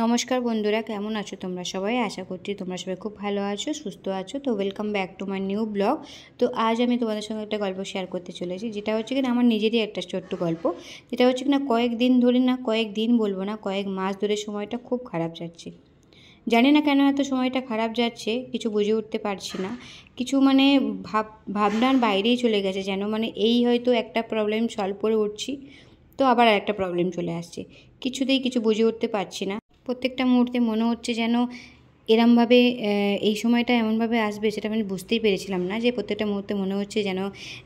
নমস্কার বন্ধুরা, কেমন আছো তোমরা সবাই? আশা করছি তোমরা সবাই খুব ভালো আছো, সুস্থ আছো। তো welcome back to my new blog. তো আজ আমি তোমাদের সঙ্গে একটা গল্প শেয়ার করতে চলেছি, যেটা হচ্ছে কিনা আমার নিজেরই একটা ছোট্ট গল্প। যেটা হচ্ছে কিনা কয়েকদিন ধরে, না কয়েকদিন বলবো না, কয়েক মাস ধরে সময়টা খুব খারাপ যাচ্ছে। জানি না কেন এত সময়টা খারাপ যাচ্ছে, কিছু বুঝে উঠতে পারছি না। কিছু মানে ভাবনার বাইরেই চলে গেছে, যেন মানে এই হয়তো একটা প্রবলেম সলভ করে উঠছি, তো আবার আরেকটা প্রবলেম চলে আসছে। কিছুতেই কিছু বুঝে উঠতে পারছি না। প্রত্যেকটা মুহূর্তে মনে হচ্ছে যেন এরমভাবে এই সময়টা এমনভাবে আসবে, সেটা আমি বুঝতেই পেরেছিলাম না। যে প্রত্যেকটা মুহূর্তে মনে হচ্ছে যেন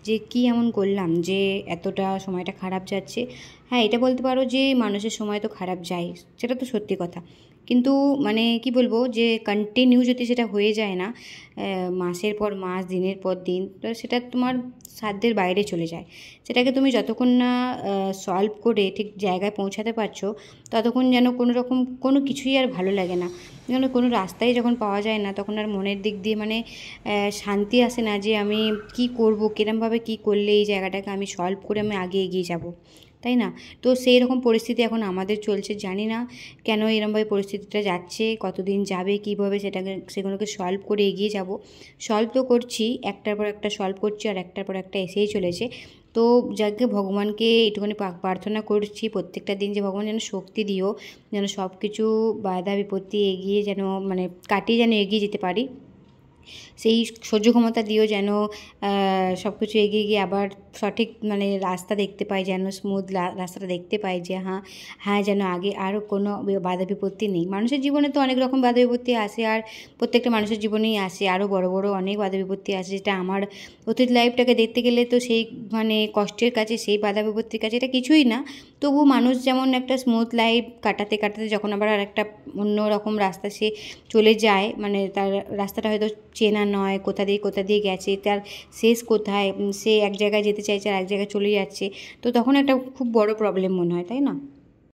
যে কী এমন করলাম যে এতটা সময়টা খারাপ যাচ্ছে। হ্যাঁ, এটা বলতে পারো যে মানুষের সময় তো খারাপ যায়, সেটা তো সত্যি কথা। কিন্তু মানে কি বলবো, যে কন্টিনিউ যদি সেটা হয়ে যায় না, মাসের পর মাস, দিনের পর দিন, তো সেটা তোমার সাধ্যের বাইরে চলে যায়। সেটাকে তুমি যতক্ষণ না সলভ করে ঠিক জায়গায় পৌঁছাতে পারছো, ততক্ষণ যেন কোনো রকম কোনো কিছুই আর ভালো লাগে না। যেন কোনো রাস্তাই যখন পাওয়া যায় না, তখন আর মনের দিক দিয়ে মানে শান্তি আসে না যে আমি কি করব, কিরমভাবে কি করলে এই জায়গাটাকে আমি সলভ করে আমি আগে এগিয়ে যাব, তাই না? তো সেই রকম পরিস্থিতি এখন আমাদের চলছে। জানি না কেন এরমভাবে পরিস্থিতিটা যাচ্ছে, কতদিন যাবে, কীভাবে সেগুলোকে সলভ করে এগিয়ে যাব। সলভ তো করছি, একটার পর একটা সলভ করছি, আর একটার পর একটা এসেই চলেছে। তো যাকে ভগবানকে এইটুকুনি প্রার্থনা করছি প্রত্যেকটা দিন, যে ভগবান যেন শক্তি দিও, যেন সব কিছু বাধা বিপত্তি এগিয়ে যেন মানে কাটিয়ে যেন এগিয়ে যেতে পারি। সেই সহ্য ক্ষমতা দিও, যেন সব কিছু এগিয়ে গিয়ে আবার সঠিক মানে রাস্তা দেখতে পাই, যেন স্মুথ রাস্তাটা দেখতে পাই, যে হ্যাঁ যেন আগে আরও কোনো বাধা বিপত্তি নেই। মানুষের জীবনে তো অনেক রকম বাধা বিপত্তি আসে, আর প্রত্যেকটা মানুষের জীবনেই আসে আরও বড় বড় অনেক বাধা বিপত্তি আসে, যেটা আমার অতীত লাইফটাকে দেখতে গেলে তো সেই মানে কষ্টের কাছে, সেই বাধা বিপত্তির কাছে এটা কিছুই না। তবু মানুষ যেমন একটা স্মুথ লাইফ কাটাতে কাটাতে যখন আবার আর একটা অন্য রকম রাস্তা সে চলে যায়, মানে তার রাস্তাটা হয়তো চেনা নয়, কোথা দিয়ে গেছে, তার শেষ কোথায়, সে এক জায়গায় যেতে চাইছে আর এক জায়গায় চলে যাচ্ছে, তো তখন একটা খুব বড় প্রবলেম মনে হয়, তাই না?